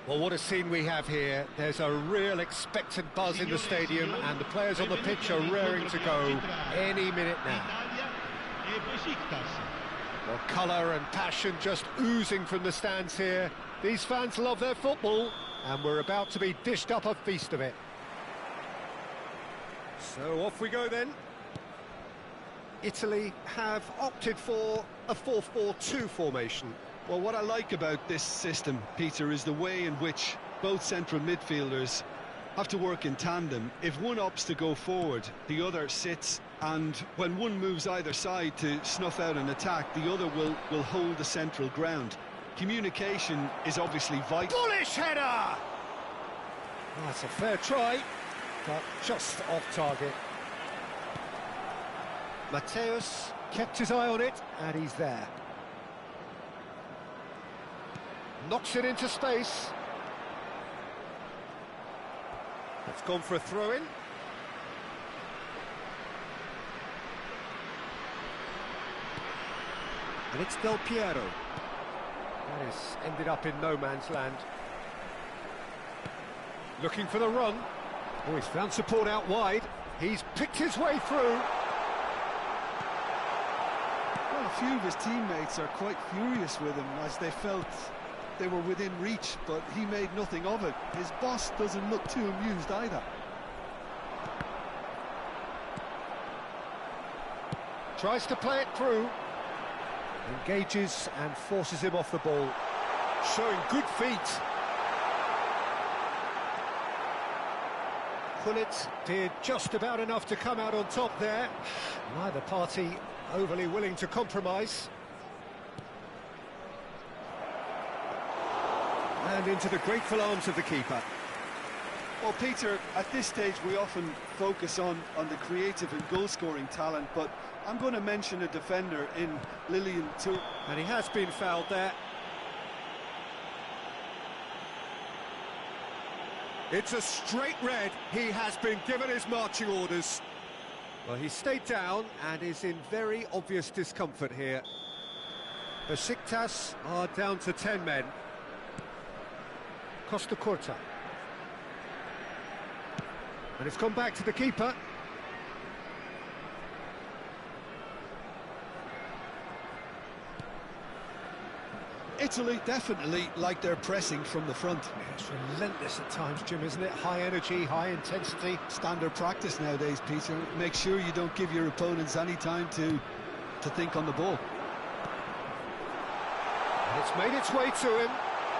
Well, what a scene we have here. There's a real expectant buzz in the stadium, and the players on the pitch are raring to go any minute now. Well, colour and passion just oozing from the stands here. These fans love their football, and we're about to be dished up a feast of it. So off we go then. Italy have opted for a 4-4-2 formation. Well, what I like about this system, Peter, is the way in which both central midfielders have to work in tandem. If one opts to go forward, the other sits, and when one moves either side to snuff out an attack, the other will hold the central ground. Communication is obviously vital. Bullish header! Oh, that's a fair try, but just off target. Mateus kept his eye on it, and he's there. Knocks it into space. It's gone for a throw-in. And it's Del Piero. That has ended up in no man's land. Looking for the run. Oh, he's found support out wide. He's picked his way through. Well, a few of his teammates are quite furious with him as they felt they were within reach, but he made nothing of it. His boss doesn't look too amused either. Tries to play it through. Engages and forces him off the ball. Showing good feet. Gullit did just about enough to come out on top there. Neither party overly willing to compromise. And into the grateful arms of the keeper. Well, Peter, at this stage we often focus on the creative and goal-scoring talent, but I'm going to mention a defender in Lilian too. And he has been fouled there. It's a straight red. He has been given his marching orders. Well, he stayed down and is in very obvious discomfort here. Besiktas are down to 10 men. Costa Curta. And it's gone back to the keeper. Italy definitely like their pressing from the front. It's relentless at times, Jim, isn't it? High energy, high intensity. Standard practice nowadays, Peter. Make sure you don't give your opponents any time to think on the ball. And it's made its way to him.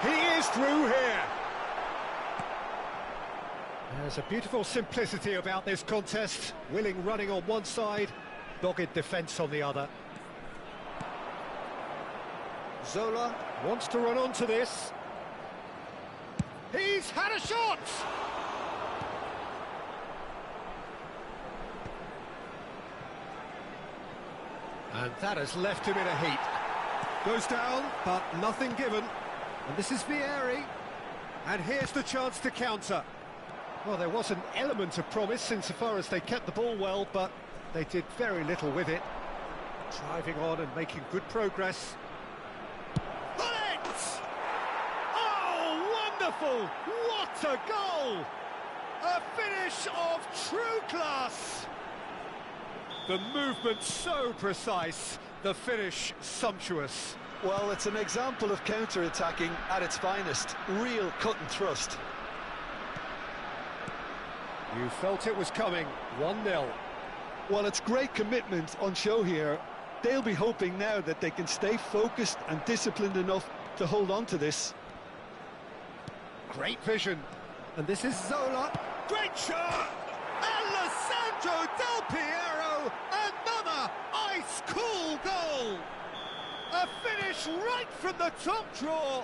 He is through here. There's a beautiful simplicity about this contest. Willing running on one side, dogged defence on the other. Zola wants to run onto this. He's had a shot! And that has left him in a heap. Goes down, but nothing given. And this is Vieri. And here's the chance to counter. Well, there was an element of promise insofar as they kept the ball well, but they did very little with it. Driving on and making good progress. Bullet! Oh, wonderful! What a goal! A finish of true class! The movement so precise, the finish sumptuous. Well, it's an example of counter-attacking at its finest. Real cut and thrust. You felt it was coming. 1-0. Well, it's great commitment on show here. They'll be hoping now that they can stay focused and disciplined enough to hold on to this. Great vision. And this is Zola. Great shot! Alessandro Del Piero! Another ice-cool goal! A finish right from the top drawer.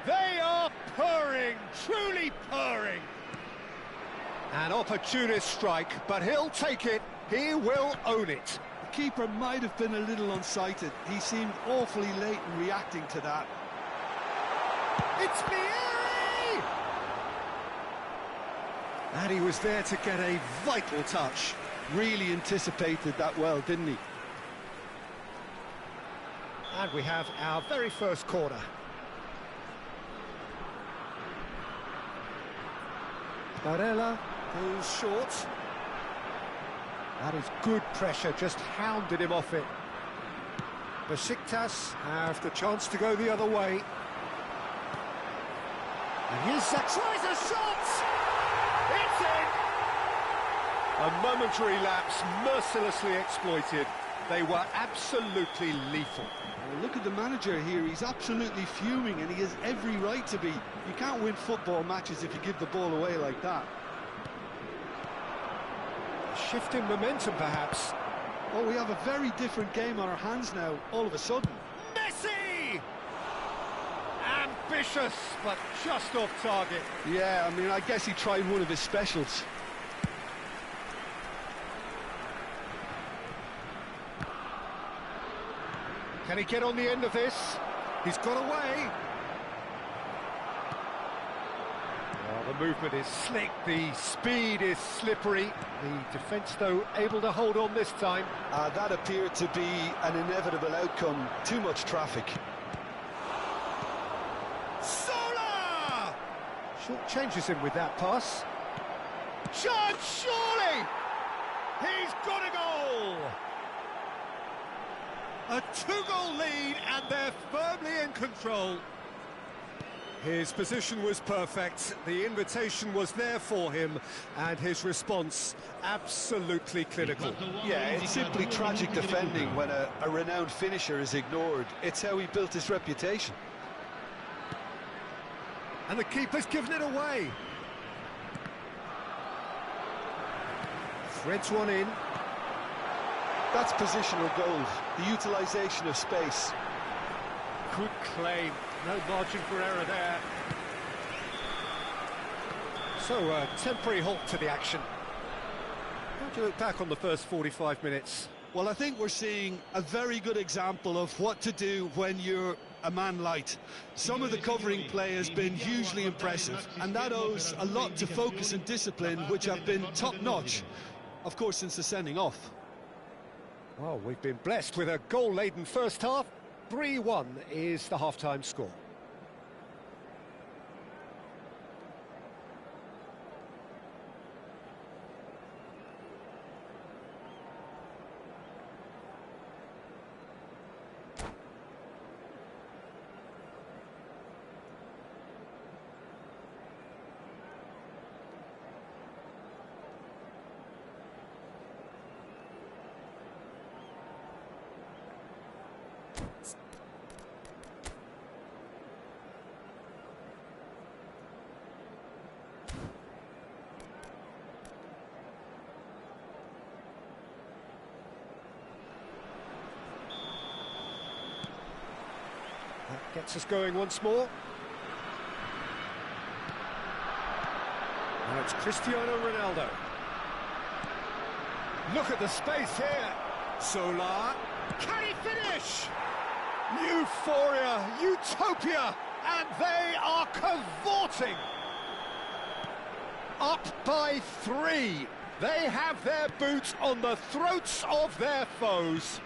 They are purring, truly purring. An opportunist strike, but he'll take it. He will own it. The keeper might have been a little unsighted. He seemed awfully late in reacting to that. It's Vieri! And he was there to get a vital touch. Really anticipated that well, didn't he? And we have our very first corner. Barella goes short. That is good pressure, just hounded him off it. Besiktas have the chance to go the other way. And here's Zach, tries a shot! It's in! A momentary lapse, mercilessly exploited. They were absolutely lethal. Well, look at the manager here, he's absolutely fuming and he has every right to be. You can't win football matches if you give the ball away like that. A shift in momentum, perhaps. Oh, we have a very different game on our hands now, all of a sudden. Messi! Ambitious, but just off target. Yeah, I mean, I guess he tried one of his specials. Can he get on the end of this? He's got away. Oh, the movement is slick, the speed is slippery. The defence, though, able to hold on this time. That appeared to be an inevitable outcome. Too much traffic. Sola! Short changes him with that pass. Chance, surely! He's got a goal! A two-goal lead, and they're firmly in control. His position was perfect, the invitation was there for him, and his response absolutely clinical. Yeah, it's simply tragic defending when a renowned finisher is ignored. It's how he built his reputation. And the keeper's given it away. Threads one in. That's positional gold, the utilisation of space. Good claim, no margin for error there. So, a temporary halt to the action. How do you look back on the first 45 minutes? Well, I think we're seeing a very good example of what to do when you're a man light. Some of the covering play has been hugely impressive, and that owes a lot to focus and discipline, which have been top-notch, of course, since the sending off. Well, we've been blessed with a goal-laden first half. 3-1 is the half-time score. That gets us going once more. Now it's Cristiano Ronaldo. Look at the space here. Sola. Can he finish? Euphoria, utopia, and they are cavorting. Up by 3. They have their boots on the throats of their foes.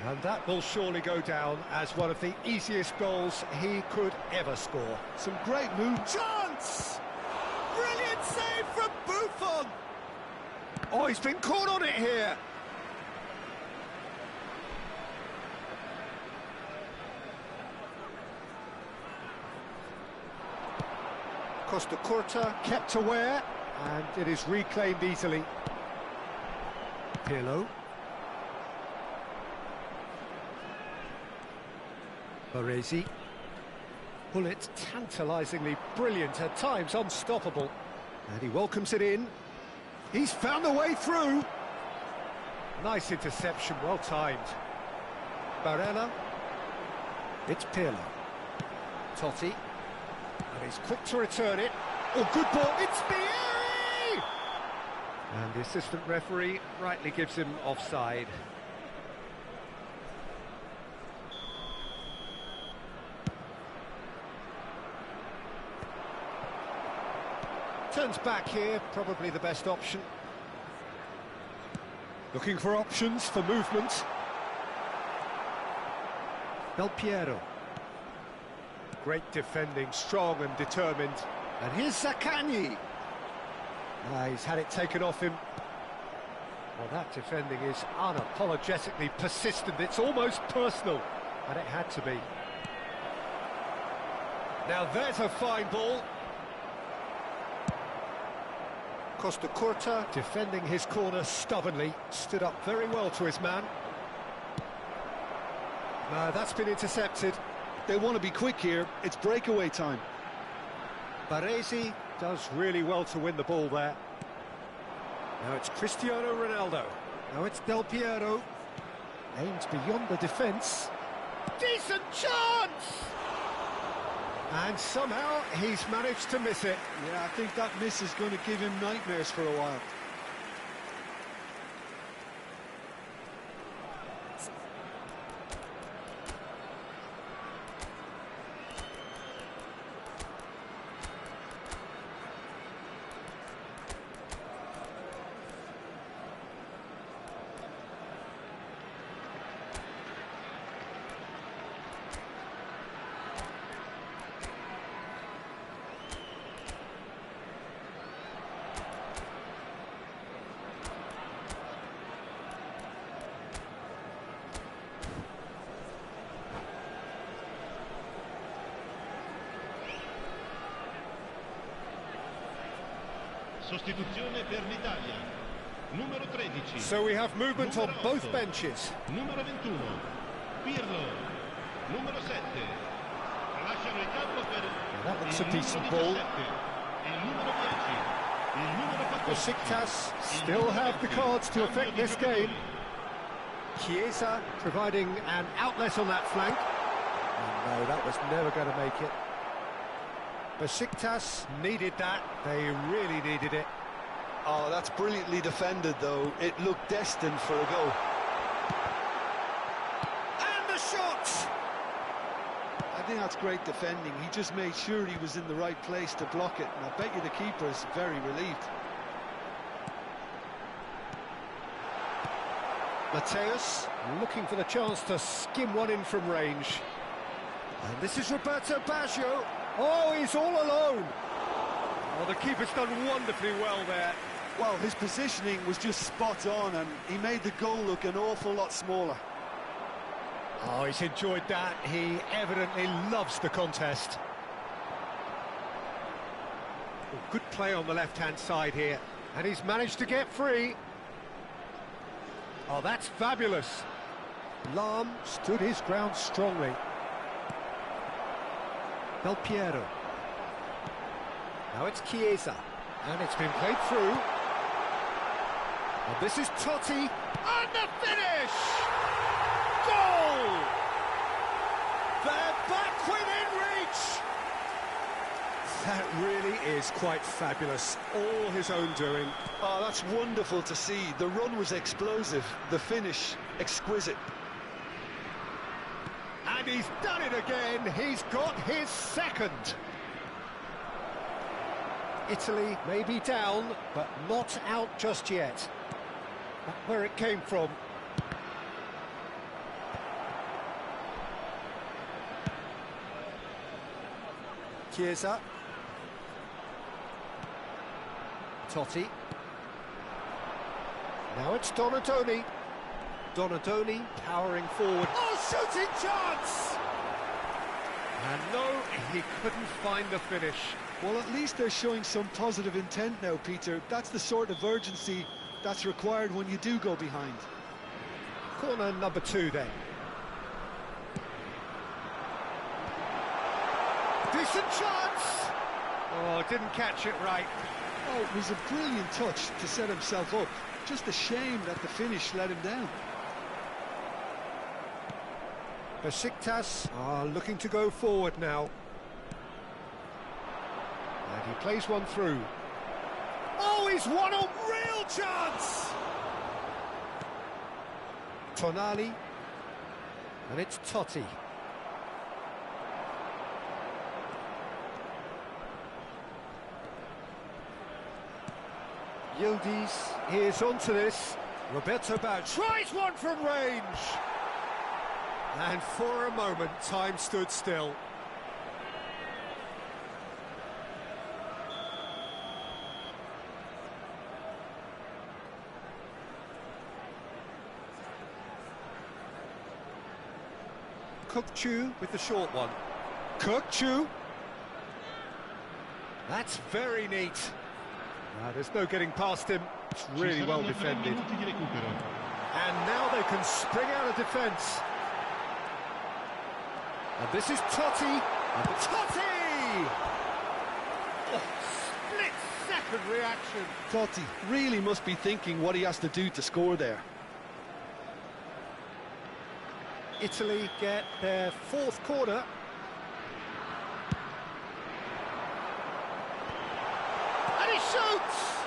And that will surely go down as one of the easiest goals he could ever score. Some great moves. Chance! Brilliant save from Buffon! Oh, he's been caught on it here. Costa Curta kept aware, and it is reclaimed easily. Pirlo. Baresi. Bullet tantalisingly brilliant, at times unstoppable. And he welcomes it in. He's found the way through. Nice interception, well timed. Barella. It's Pirlo. Totti. And he's quick to return it. Oh, good ball. It's Vieri! And the assistant referee rightly gives him offside. Turns back here, probably the best option. Looking for options for movement. Del Piero. Great defending, strong and determined. And here's Zaccagni. He's had it taken off him. Well, that defending is unapologetically persistent. It's almost personal, and it had to be. Now there's a fine ball. Costa Curta defending his corner stubbornly, stood up very well to his man. No, that's been intercepted. They want to be quick here, it's breakaway time. Baresi does really well to win the ball there. Now it's Cristiano Ronaldo. Now it's Del Piero. Aims beyond the defence. Decent chance! And somehow he's managed to miss it. Yeah, I think that miss is going to give him nightmares for a while. Sostituzione per l'Italia. Numero 13. So we have movement on both benches. Numero 21. Pirlo. Numero 7. Lasciano il campo per That looks a il decent numero ball. 17. Il numero 10. Il numero 14. Besiktas still have the cards to affect this game. Chiesa providing an outlet on that flank. Oh, no, that was never going to make it. Besiktas needed that. They really needed it. Oh, that's brilliantly defended, though. It looked destined for a goal. And the shot! I think that's great defending. He just made sure he was in the right place to block it, and I bet you the keeper's very relieved. Mateus looking for the chance to skim one in from range. And this is Roberto Baggio. Oh, he's all alone. Oh, the keeper's done wonderfully well there. Well, his positioning was just spot on, and he made the goal look an awful lot smaller. Oh, he's enjoyed that. He evidently loves the contest. Oh, good play on the left-hand side here. And he's managed to get free. Oh, that's fabulous. Lahm stood his ground strongly. Del Piero. Now it's Chiesa. And it's been played through. And this is Totti. And the finish! Goal! They're back within reach! That really is quite fabulous. All his own doing. Oh, that's wonderful to see. The run was explosive, the finish exquisite. And he's done it again. He's got his second. Italy may be down, but not out just yet. That's where it came from. Chiesa. Totti. Now it's Donatoni. Donatoni powering forward. Oh, shooting chance! And no, he couldn't find the finish. Well, at least they're showing some positive intent now, Peter. That's the sort of urgency that's required when you do go behind. Corner number 2 then. Decent chance! Oh, didn't catch it right. Oh, it was a brilliant touch to set himself up. Just a shame that the finish let him down. Besiktas are looking to go forward now. And he plays one through. Oh, he's won a real chance! Tonali. And it's Totti. Yildiz is onto this. Roberto Baggio tries one from range. And for a moment, time stood still. Cook-Chu with the short one. Cook-Chu. That's very neat. There's no getting past him. It's really well defended. And now they can spring out of defence. And this is Totti. And Totti! Oh, split-second reaction. Totti really must be thinking what he has to do to score there. Italy get their fourth corner. And he shoots!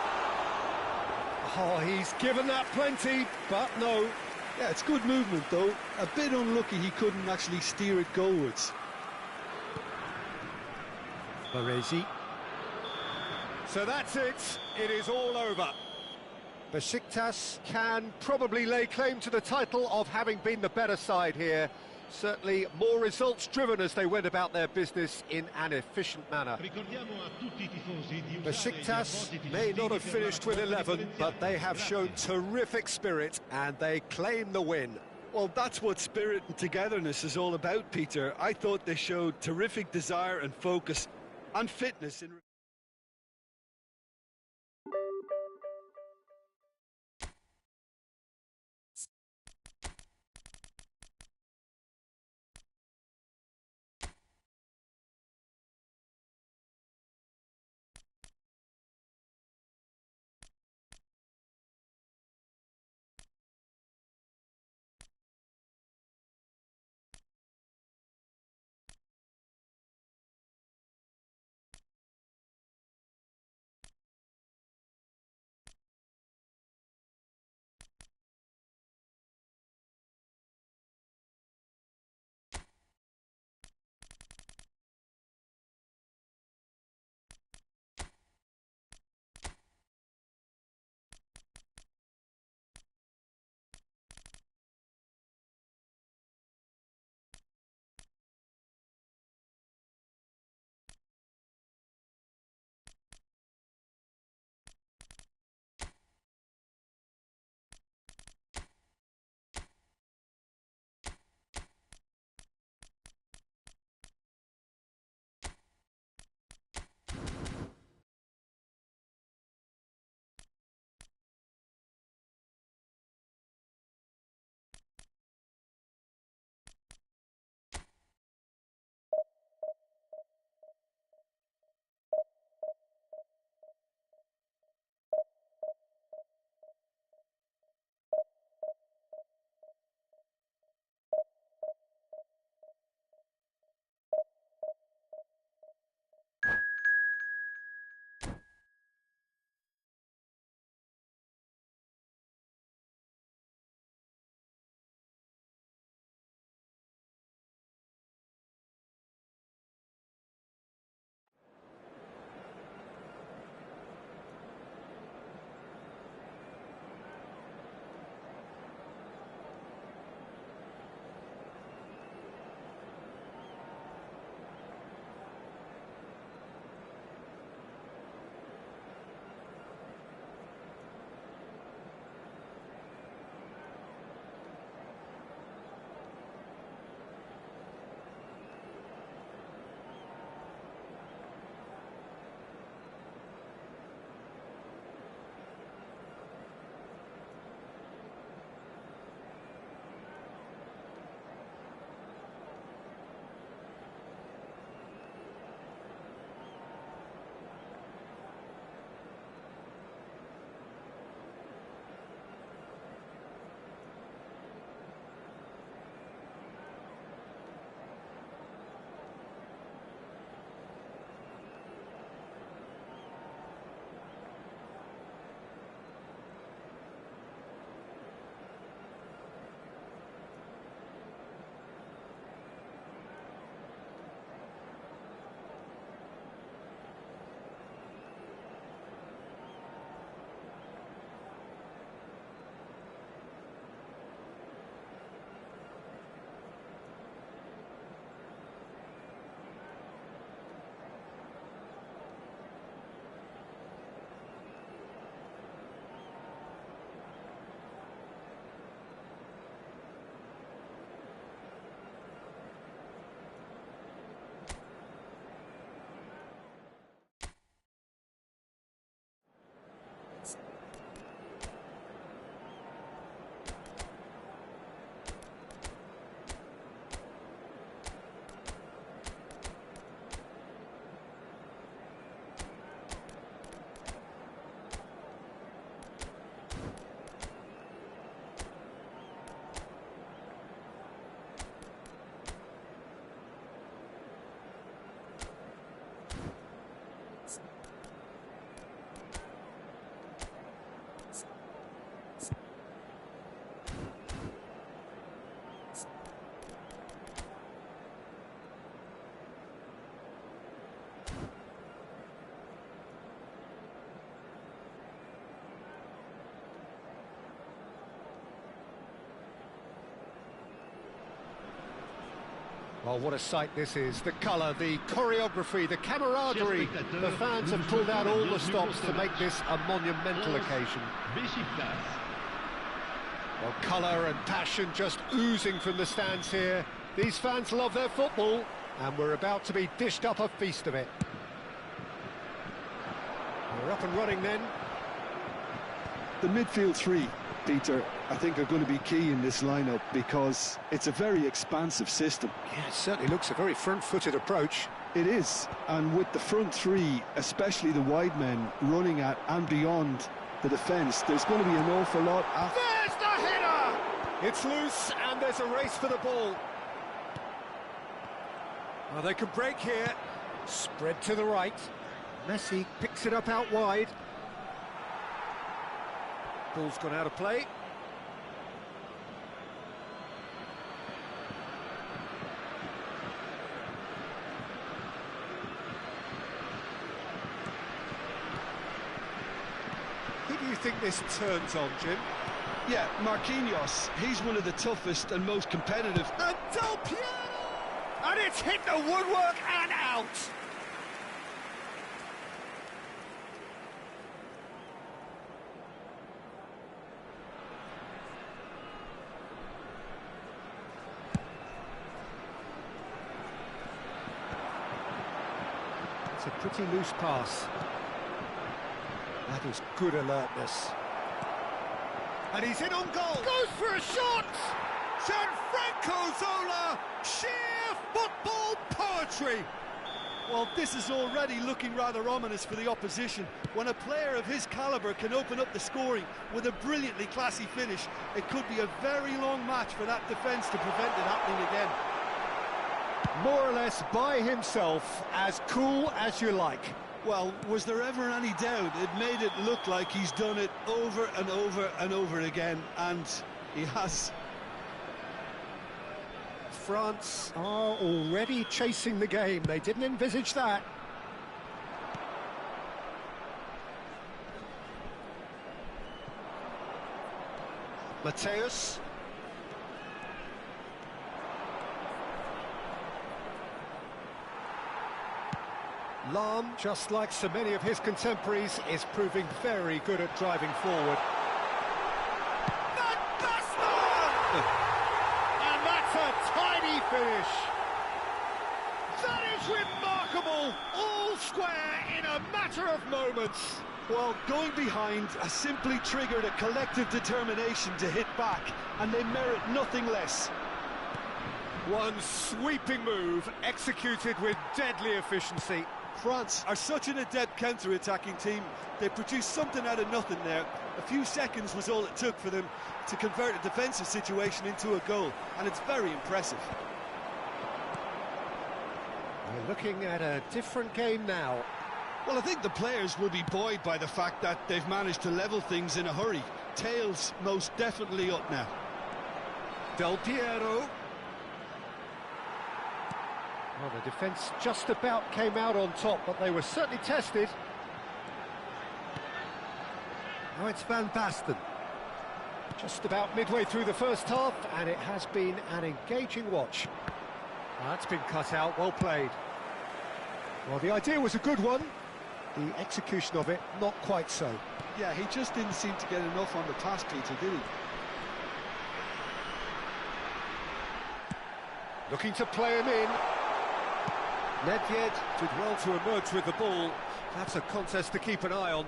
Oh, he's given that plenty, but no. Yeah, it's good movement though. A bit unlucky he couldn't actually steer it goalwards. Baresi. So that's it. It is all over. Besiktas can probably lay claim to the title of having been the better side here. Certainly more results-driven as they went about their business in an efficient manner. Besiktas may not have finished with 11, but they have shown terrific spirit and they claim the win. Well, that's what spirit and togetherness is all about, Peter. I thought they showed terrific desire and focus and fitness in Well, what a sight this is. The colour, the choreography, the camaraderie. The fans have pulled out all the stops to make this a monumental occasion. Well, colour and passion just oozing from the stands here. These fans love their football, and we're about to be dished up a feast of it. We're up and running then. The midfield three, Peter, I think are going to be key in this lineup because it's a very expansive system. Yeah, it certainly looks a very front-footed approach. It is, and with the front three, especially the wide men, running at and beyond the defence, there's going to be an awful lot. There's the header! It's loose, and there's a race for the ball. Well, they can break here. Spread to the right. Messi picks it up out wide. Ball's gone out of play. Who do you think this turns on, Jim? Yeah, Marquinhos, he's one of the toughest and most competitive. And Del Piero! And it's hit the woodwork and out! It's a pretty loose pass. That is good alertness. And he's in on goal. Goes for a shot! Gianfranco Zola! Sheer football poetry! Well, this is already looking rather ominous for the opposition. When a player of his calibre can open up the scoring with a brilliantly classy finish, it could be a very long match for that defence to prevent it happening again. More or less by himself, as cool as you like. Well, was there ever any doubt? It made it look like he's done it over and over and over again, and he has. France are already chasing the game. They didn't envisage that. Mateus. Lahm, just like so many of his contemporaries, is proving very good at driving forward. And that's a tiny finish. That is remarkable. All square in a matter of moments. Well, going behind has simply triggered a collective determination to hit back, and they merit nothing less. One sweeping move, executed with deadly efficiency. France are such an adept counter-attacking team. They produced something out of nothing there. A few seconds was all it took for them to convert a defensive situation into a goal, and it's very impressive. We're looking at a different game now. Well, I think the players will be buoyed by the fact that they've managed to level things in a hurry. Tails most definitely up now. Del Piero. Well, the defence just about came out on top, but they were certainly tested. Now it's Van Basten. Just about midway through the first half, and it has been an engaging watch. That's been cut out, well played. Well, the idea was a good one. The execution of it, not quite so. Yeah, he just didn't seem to get enough on the pass, Peter, did he? Looking to play him in. Nedved did well to emerge with the ball. That's a contest to keep an eye on.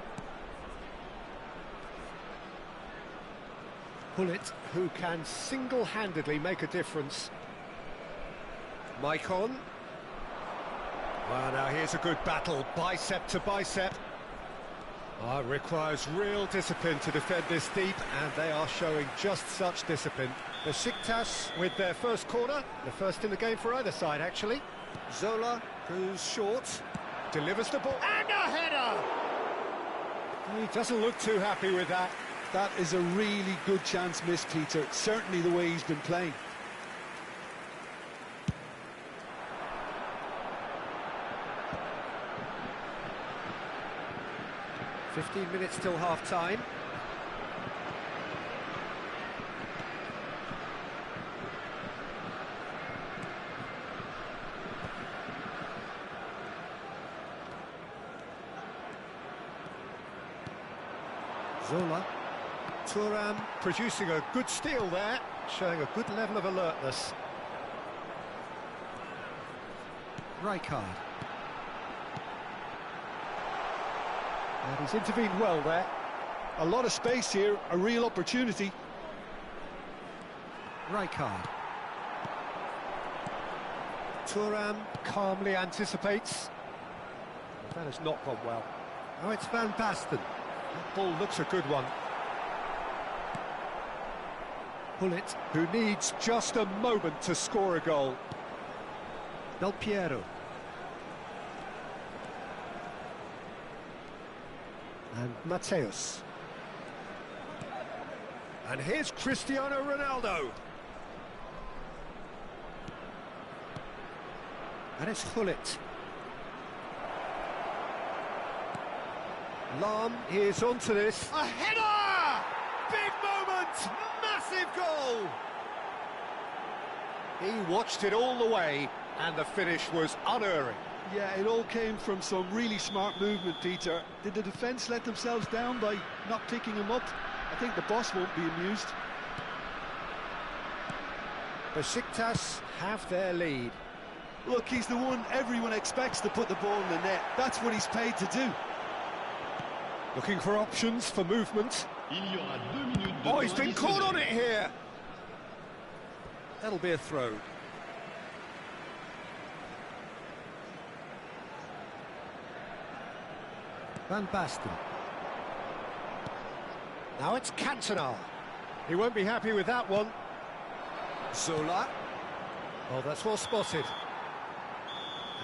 Bullet, who can single-handedly make a difference. Maicon. Well, now here's a good battle, bicep to bicep. It requires real discipline to defend this deep, and they are showing just such discipline. Besiktas with their first corner, the first in the game for either side, actually. Zola goes short, delivers the ball, and a header! He doesn't look too happy with that. That is a really good chance missed, Peter, certainly the way he's been playing. "15 minutes till half-time. Zola. Thuram producing a good steal there, showing a good level of alertness. Rijkaard. And he's intervened well there. A lot of space here, a real opportunity. Rijkaard. Thuram calmly anticipates. That has not gone well. Oh, it's Van Basten. That ball looks a good one. Pullet, who needs just a moment to score a goal. Del Piero. And Mateus. And here's Cristiano Ronaldo. And it's Pullet. Lahm is onto this. A header! Big moment! Massive goal! He watched it all the way, and the finish was unerring. Yeah, it all came from some really smart movement, Peter. Did the defence let themselves down by not picking him up? I think the boss won't be amused. Besiktas have their lead. Look, he's the one everyone expects to put the ball in the net. That's what he's paid to do. Looking for options for movement. Oh, he's been caught on it here. That'll be a throw. Van Basten. Now it's Cantona. He won't be happy with that one. Zola. Oh, that's well spotted.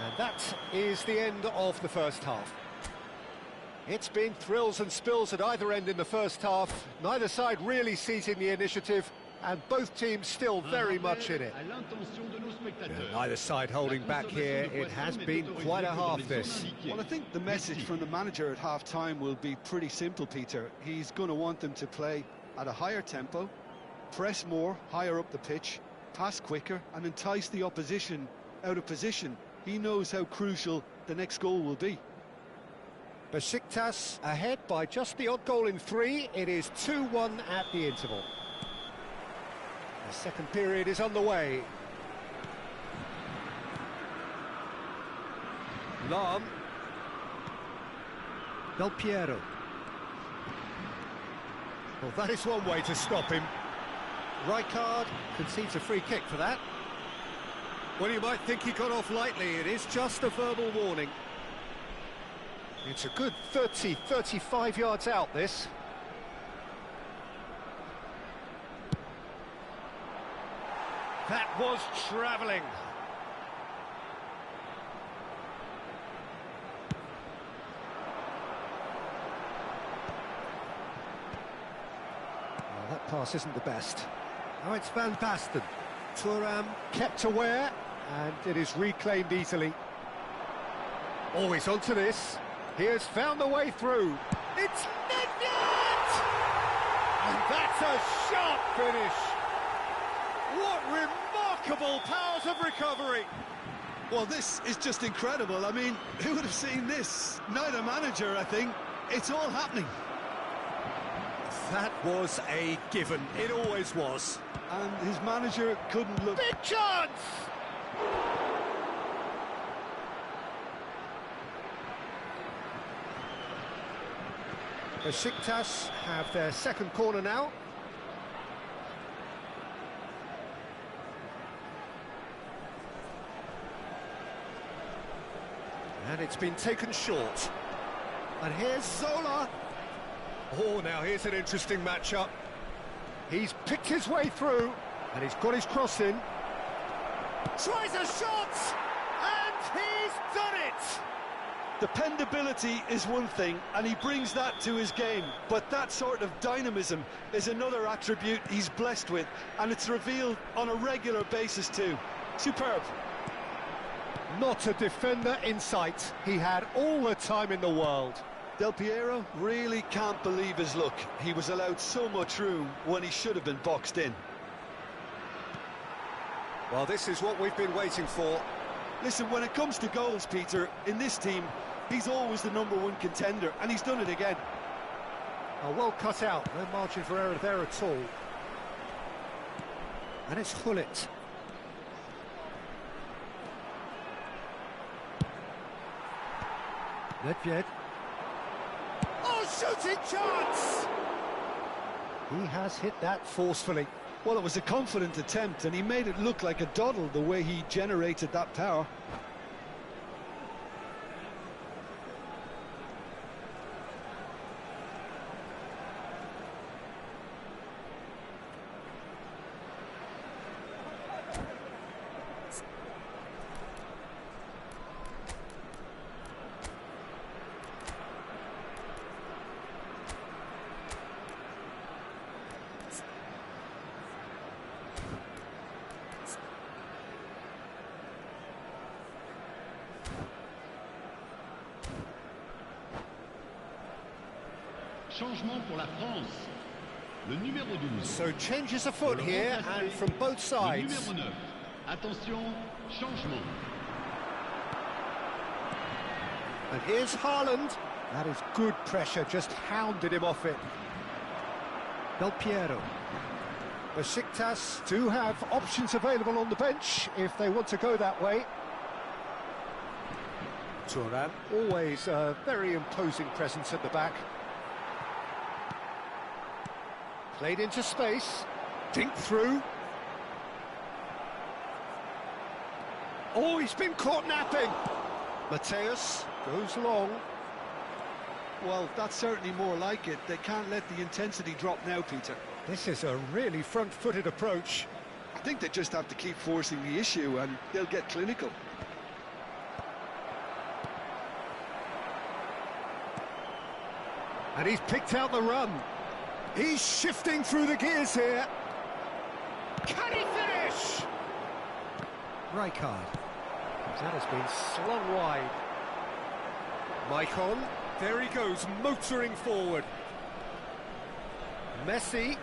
And that is the end of the first half. It's been thrills and spills at either end in the first half. Neither side really seizing the initiative, and both teams still very much in it. Neither side holding back here. It has been quite a half, this. Well, I think the message from the manager at half-time will be pretty simple, Peter. He's going to want them to play at a higher tempo, press more, higher up the pitch, pass quicker, and entice the opposition out of position. He knows how crucial the next goal will be. Besiktas ahead by just the odd goal in 3. It is 2-1 at the interval. The second period is underway. Lahm. Del Piero. Well, that is one way to stop him. Rijkaard concedes a free kick for that. Well, you might think he got off lightly. It is just a verbal warning. It's a good 30, 35 yards out, this. That was travelling. Well, that pass isn't the best. Oh, it's Van Basten. Thuram kept aware, and it is reclaimed easily. Always onto this. He has found the way through. It's Nedved! And that's a sharp finish. What remarkable powers of recovery. Well, this is just incredible. I mean, who would have seen this? Neither manager, I think. It's all happening. That was a given. It always was. And his manager couldn't look... Big chance! Besiktas have their second corner now. And it's been taken short. And here's Zola. Oh, now here's an interesting matchup. He's picked his way through, and he's got his cross in. Tries a shot, and he's done it! Dependability is one thing, and he brings that to his game, but that sort of dynamism is another attribute he's blessed with, and it's revealed on a regular basis too. Superb. Not a defender in sight. He had all the time in the world. Del Piero really can't believe his luck. He was allowed so much room when he should have been boxed in. Well, this is what we've been waiting for. Listen, when it comes to goals, Peter, in this team, he's always the #1 contender, and he's done it again. Oh, well cut out, no margin for error there at all. And it's Hullet. Nedved. Oh, shooting chance! He has hit that forcefully. Well, it was a confident attempt, and he made it look like a doddle the way he generated that power. Changement pour la France. Le numéro 12. So changes afoot here, and from both sides. Le numéro 9. Attention, changement. And here's Haaland. That is good pressure, just hounded him off it. Del Piero. Besiktas do have options available on the bench if they want to go that way. Thuram, always a very imposing presence at the back. Played into space, dink through. Oh, he's been caught napping. Mateus goes long. Well, that's certainly more like it. They can't let the intensity drop now, Peter. This is a really front-footed approach. I think they just have to keep forcing the issue and they'll get clinical. And he's picked out the run. He's shifting through the gears here. Can he finish? Rijkaard. That has been slung wide. Maicon. There he goes, motoring forward. Messi.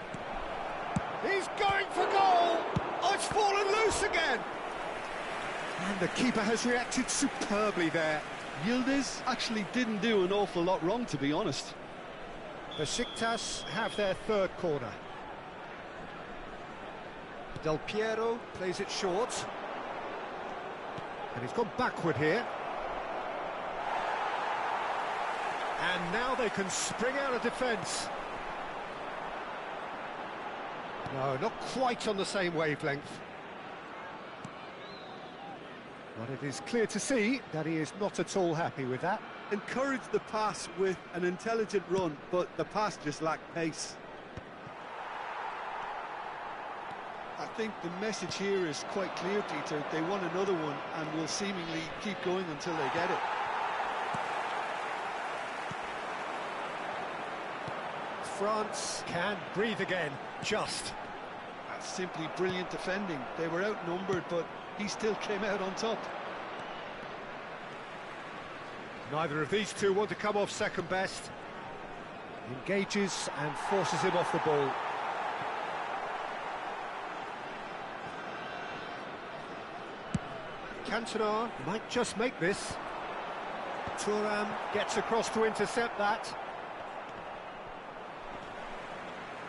He's going for goal. Oh, it's fallen loose again. And the keeper has reacted superbly there. Yildiz actually didn't do an awful lot wrong, to be honest. Besiktas have their third corner. Del Piero plays it short. And he's gone backward here. And now they can spring out of defence. No, not quite on the same wavelength. But it is clear to see that he is not at all happy with that. Encouraged the pass with an intelligent run, but the pass just lacked pace. I think the message here is quite clear, Peter. They want another one and will seemingly keep going until they get it. France can breathe again, just. That's simply brilliant defending. They were outnumbered, but he still came out on top. Neither of these two want to come off second best. Engages and forces him off the ball. Cantona might just make this. Thuram gets across to intercept that.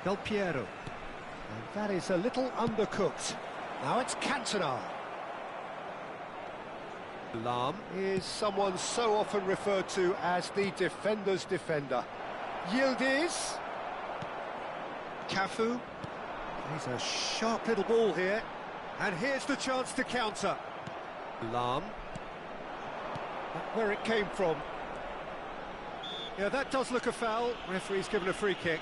Del Piero. And that is a little undercooked. Now it's Cantona. Lahm is someone so often referred to as the defender's defender. Yildiz. Cafu. He's a sharp little ball here. And here's the chance to counter. Lahm. Where it came from. Yeah, that does look a foul. Referee's given a free kick.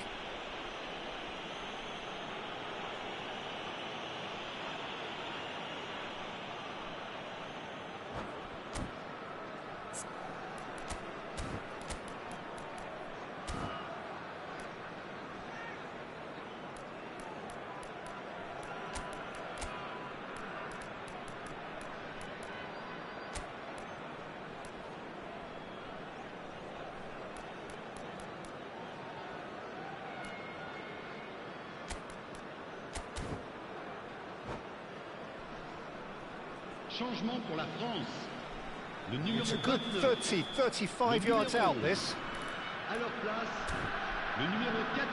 Changement pour la France. Le numéro It's a good 29. 35 yards out, this. À leur place, Le numéro 14,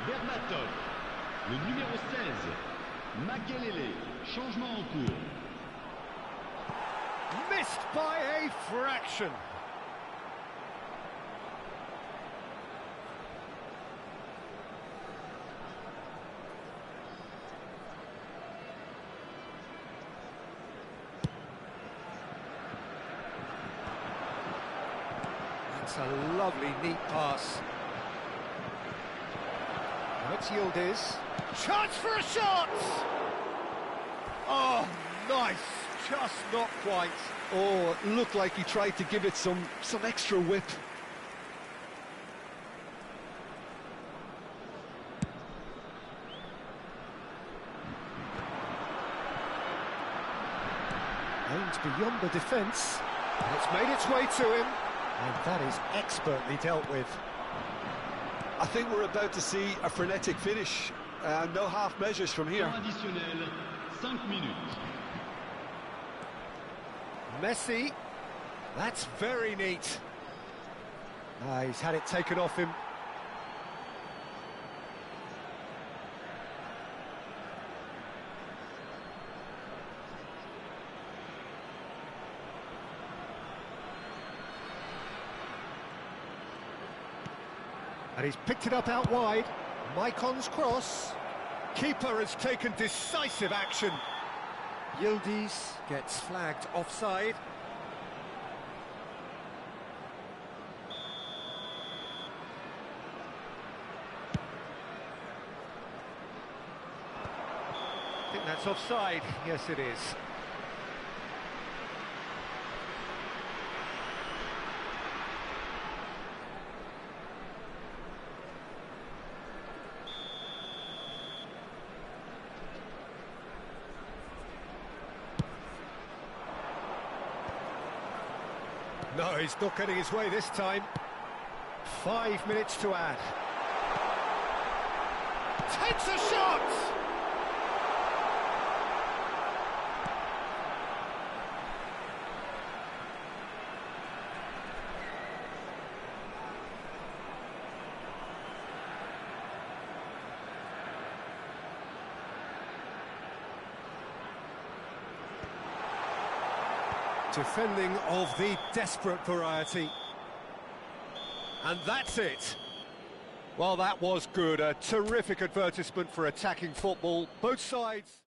Berbatov. Le numéro 16, Makelele. Changement en cours. Missed by a fraction. That's a lovely, neat pass. Now it's Yildiz. Chance for a shot! Oh, nice. Just not quite. Oh, it looked like he tried to give it some extra whip. Aimed beyond the defence, and it's made its way to him, and that is expertly dealt with. I think we're about to see a frenetic finish. No half measures from here. Temps additionnel, 5 minutes. Messi, that's very neat. He's had it taken off him. And he's picked it up out wide. Maicon's cross. Keeper has taken decisive action. Yildiz gets flagged offside. I think that's offside. Yes, it is. No, he's not getting his way this time. 5 minutes to add. Takes a shot! Defending of the desperate variety. And that's it. Well, that was good. A terrific advertisement for attacking football. Both sides.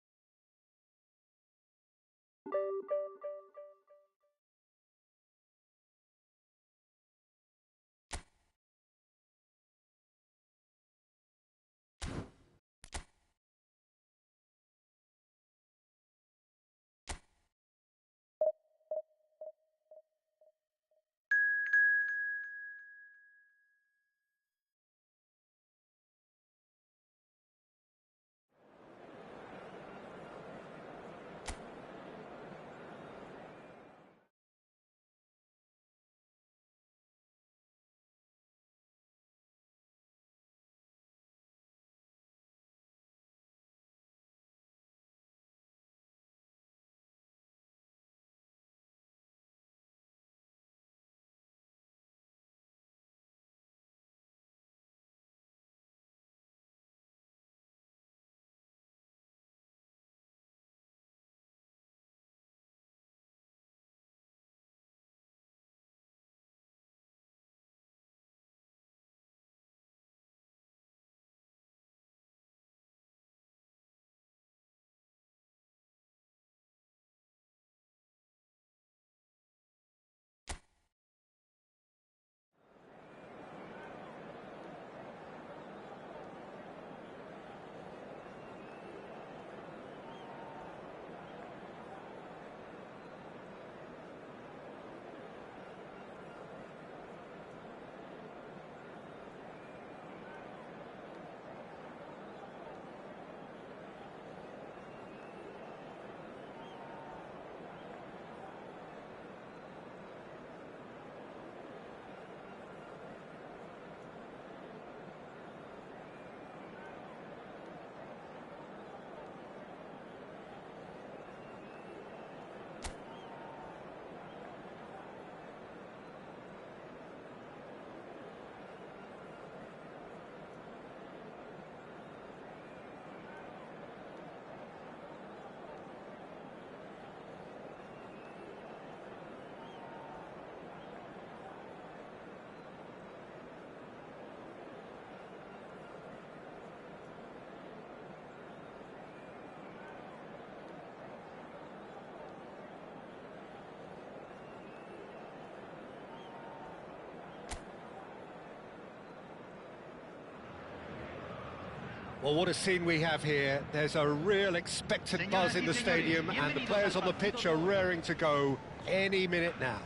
Well, what a scene we have here. There's a real expectant buzz in the stadium, and the players on the pitch are raring to go any minute now.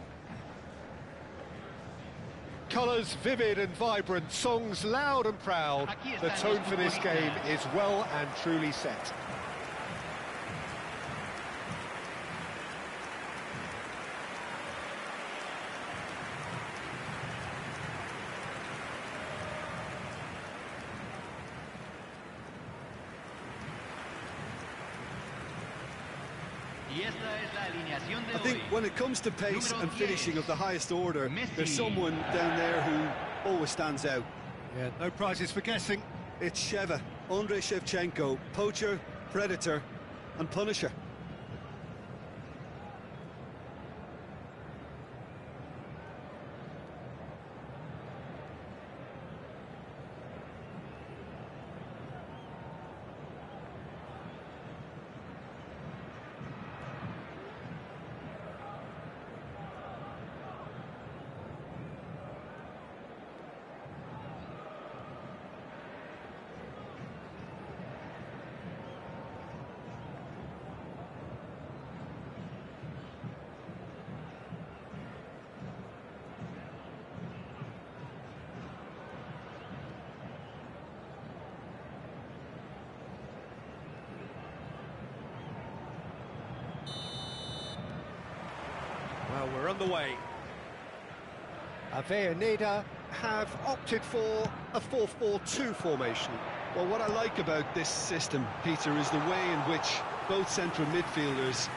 Colours vivid and vibrant, songs loud and proud. The tone for this game is well and truly set. I think when it comes to pace and finishing of the highest order, there's someone down there who always stands out. Yeah, no prizes for guessing. It's Sheva, Andrei Shevchenko, poacher, predator and punisher. Well, we're on the way. Avellaneda have opted for a 4-4-2 formation. Well, what I like about this system, Peter, is the way in which both central midfielders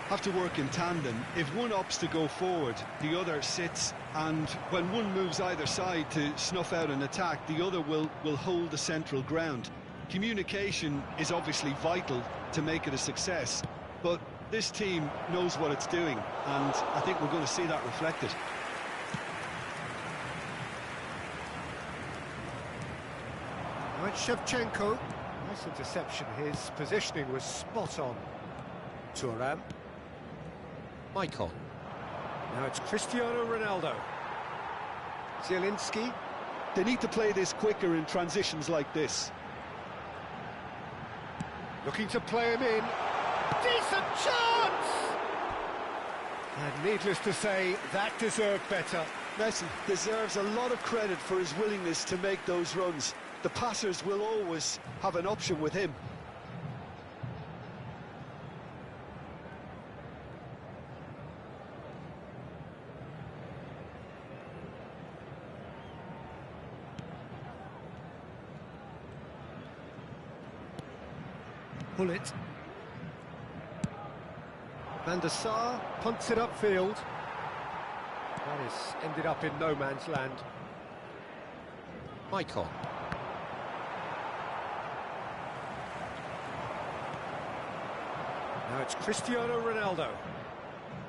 have to work in tandem. If one opts to go forward, the other sits, and when one moves either side to snuff out an attack, the other will hold the central ground. Communication is obviously vital to make it a success, but this team knows what it's doing, and I think we're going to see that reflected. Right, Shevchenko. Nice interception. His positioning was spot on. Thuram. Maicon. Now it's Cristiano Ronaldo. Zielinski. They need to play this quicker in transitions like this. Looking to play him in. Decent chance! And needless to say, that deserved better. Messi deserves a lot of credit for his willingness to make those runs. The passers will always have an option with him. Pull it. Van der Sar punts it upfield. That has ended up in no man's land. Maicon. Now it's Cristiano Ronaldo.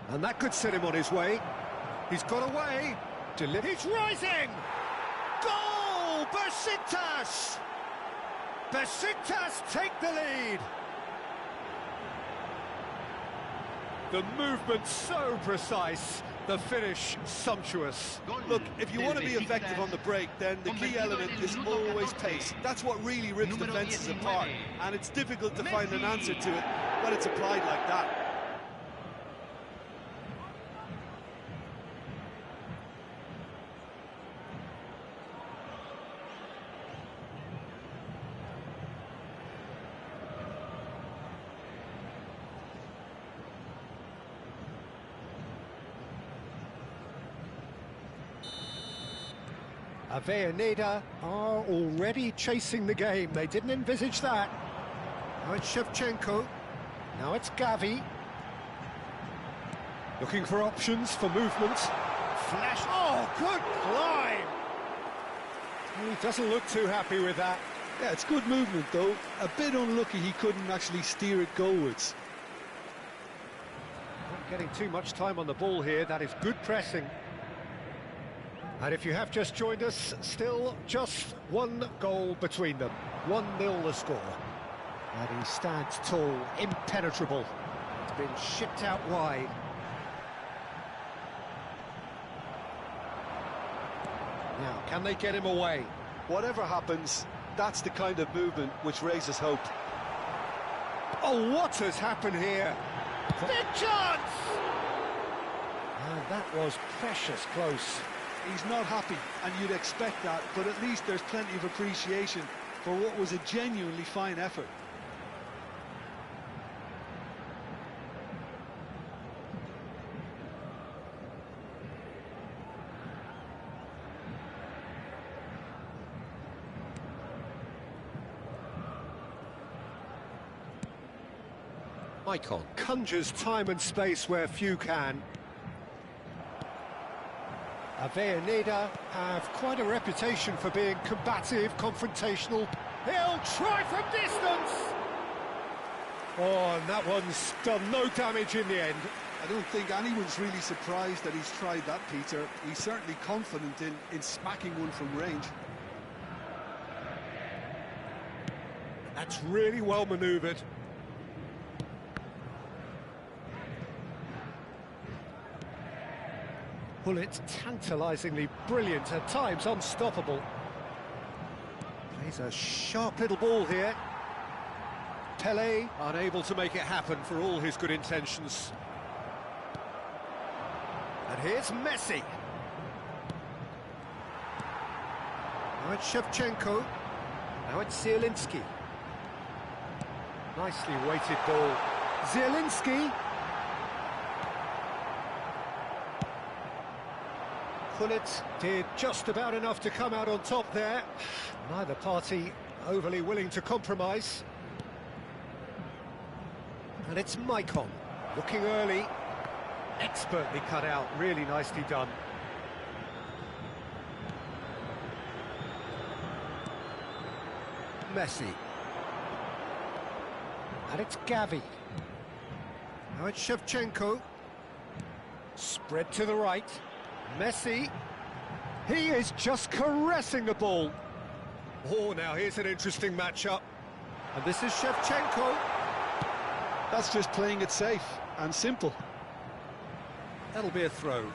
And that could set him on his way. He's got away. He's rising! Goal! Besiktas! Besiktas take the lead! The movement so precise, the finish sumptuous. Look, if you want to be effective on the break, then the key element is always pace. That's what really rips defences apart, and it's difficult to find an answer to it when it's applied like that. Avellaneda are already chasing the game. They didn't envisage that. Now it's Shevchenko. Now it's Gavi. Looking for options for movement. Flash. Oh, good climb! He doesn't look too happy with that. Yeah, it's good movement, though. A bit unlucky he couldn't actually steer it goalwards. Not getting too much time on the ball here. That is good pressing. And if you have just joined us, still just one goal between them. 1-0 the score. And he stands tall, impenetrable. It's been shipped out wide. Now, can they get him away? Whatever happens, That's the kind of movement which raises hope. Oh, what has happened here? Big chance! And that was precious close. He's not happy, and you'd expect that, but at least there's plenty of appreciation for what was a genuinely fine effort. Maicon conjures time and space where few can. Avellaneda have quite a reputation for being combative, confrontational. He'll try from distance! Oh, and that one's done no damage in the end. I don't think anyone's really surprised that he's tried that, Peter. He's certainly confident in smacking one from range. That's really well manoeuvred. Bullet tantalisingly brilliant, at times unstoppable. Plays a sharp little ball here. Pele unable to make it happen for all his good intentions. And here's Messi. Now it's Shevchenko. Now it's Zielinski. Nicely weighted ball. Zielinski. Bullet did just about enough to come out on top there. Neither party overly willing to compromise. And it's Maicon, looking early. Expertly cut out, really nicely done. Messi. And it's Gavi. Now it's Shevchenko. Spread to the right. Messi, he is just caressing the ball. Oh, now here's an interesting matchup. And this is Shevchenko. That's just playing it safe and simple. That'll be a throw.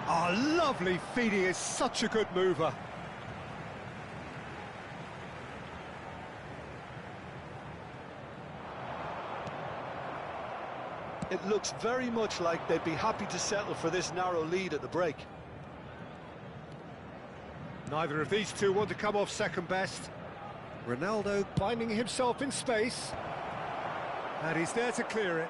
Oh, lovely feed. He is such a good mover. It looks very much like they'd be happy to settle for this narrow lead at the break. Neither of these two want to come off second best. Ronaldo finding himself in space. And he's there to clear it.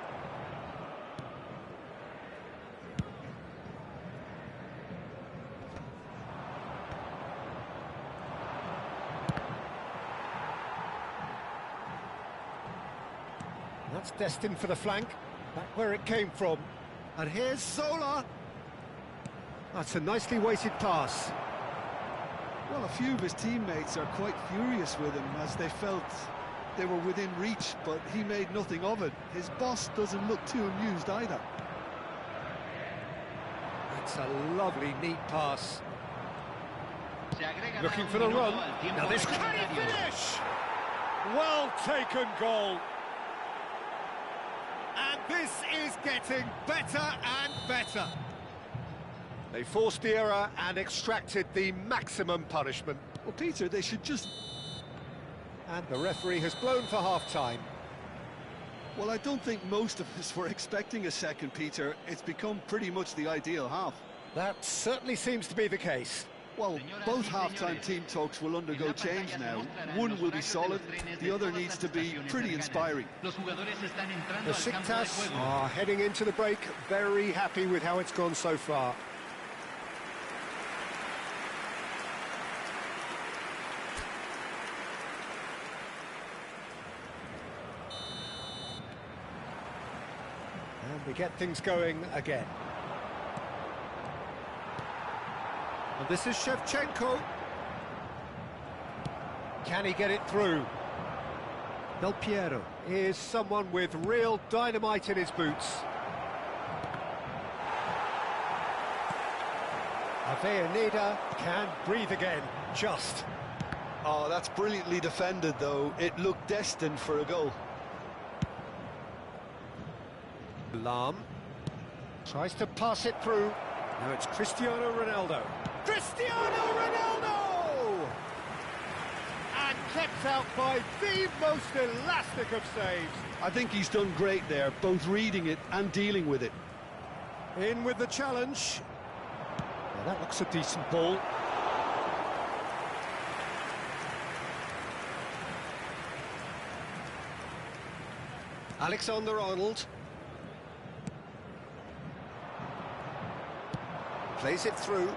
That's destined for the flank. Back where it came from. And here's Zola. That's a nicely weighted pass. Well, a few of his teammates are quite furious with him as they felt they were within reach, but he made nothing of it. His boss doesn't look too amused either. That's a lovely, neat pass. Looking for the run. Now this can he finish? Well taken goal. And this is getting better and better. They forced the error and extracted the maximum punishment. Well, Peter, they should just... And the referee has blown for half-time. Well, I don't think most of us were expecting a second, Peter. It's become pretty much the ideal half. That certainly seems to be the case. Well, both half-time team talks will undergo change now. One will be solid, the other needs to be pretty inspiring. Besiktas are heading into the break, very happy with how it's gone so far. And we get things going again. And this is Shevchenko. Can he get it through? Del Piero is someone with real dynamite in his boots. Avellaneda can breathe again, just. Oh, that's brilliantly defended, though. It looked destined for a goal. Lam. Tries to pass it through. Now it's Cristiano Ronaldo. Cristiano Ronaldo! And kept out by the most elastic of saves. I think he's done great there, both reading it and dealing with it. In with the challenge. Now that looks a decent ball. Alexander-Arnold. Plays it through.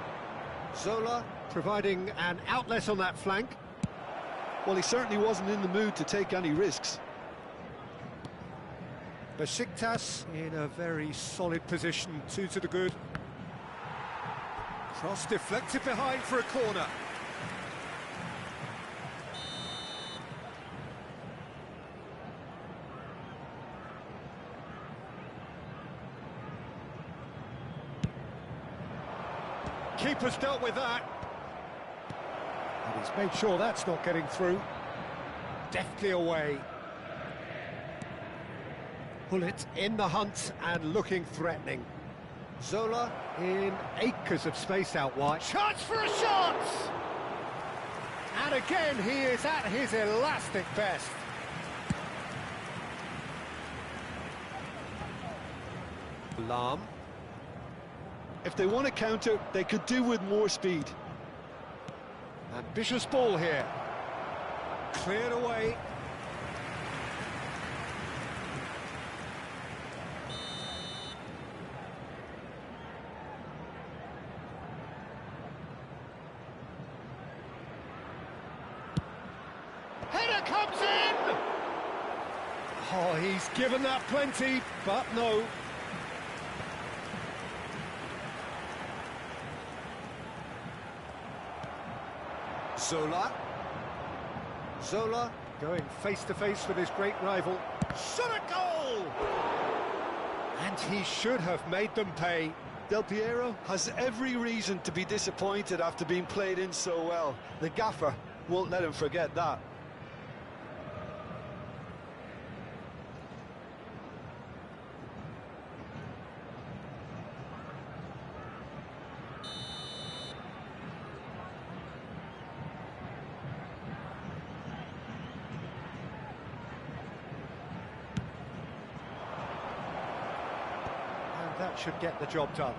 Zola providing an outlet on that flank. Well, he certainly wasn't in the mood to take any risks. Besiktas in a very solid position, 2 to the good. Cross deflected behind for a corner. Keeper's dealt with that. And he's made sure that's not getting through. Deftly away. Bullet in the hunt and looking threatening. Zola in acres of space out wide. Chance for a shot! And again, he is at his elastic best. Lahm. If they want to counter, they could do with more speed. Ambitious ball here. Cleared away. Header comes in! Oh, he's given that plenty, but no. Zola going face-to-face with his great rival. Shot a goal! And he should have made them pay. Del Piero has every reason to be disappointed after being played in so well. The gaffer won't let him forget that. That should get the job done.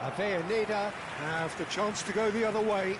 Avellaneda have the chance to go the other way.